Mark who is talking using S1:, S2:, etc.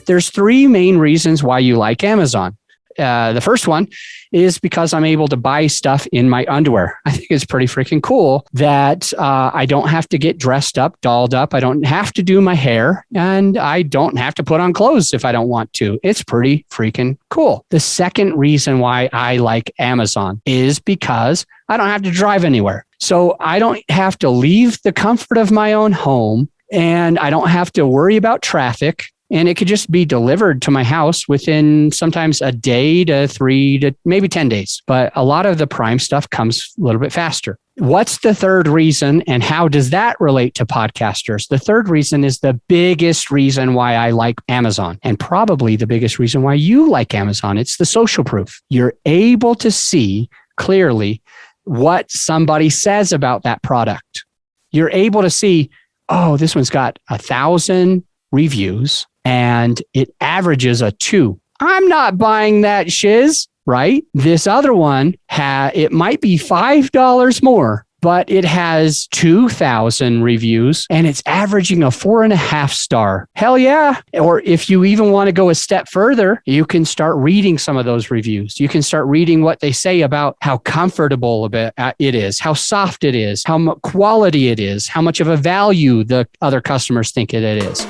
S1: There's three main reasons why you like Amazon. The first one is because I'm able to buy stuff in my underwear. I think it's pretty freaking cool that I don't have to get dressed up, dolled up. I don't have to do my hair, and I don't have to put on clothes if I don't want to. It's pretty freaking cool. The second reason why I like Amazon is because I don't have to drive anywhere. So I don't have to leave the comfort of my own home, and I don't have to worry about traffic. And it could just be delivered to my house within sometimes a day to 3 to maybe 10 days. But a lot of the Prime stuff comes a little bit faster. What's the third reason, and how does that relate to podcasters? The third reason is the biggest reason why I like Amazon, and probably the biggest reason why you like Amazon. It's the social proof. You're able to see clearly what somebody says about that product. You're able to see, oh, this one's got 1,000 reviews and it averages a 2. I'm not buying that shiz, right? This other one, it might be $5 more, but it has 2,000 reviews and it's averaging a 4.5 star. Hell yeah. Or if you even want to go a step further, you can start reading some of those reviews. You can start reading what they say about how comfortable it is, how soft it is, how much quality it is, how much of a value the other customers think it is.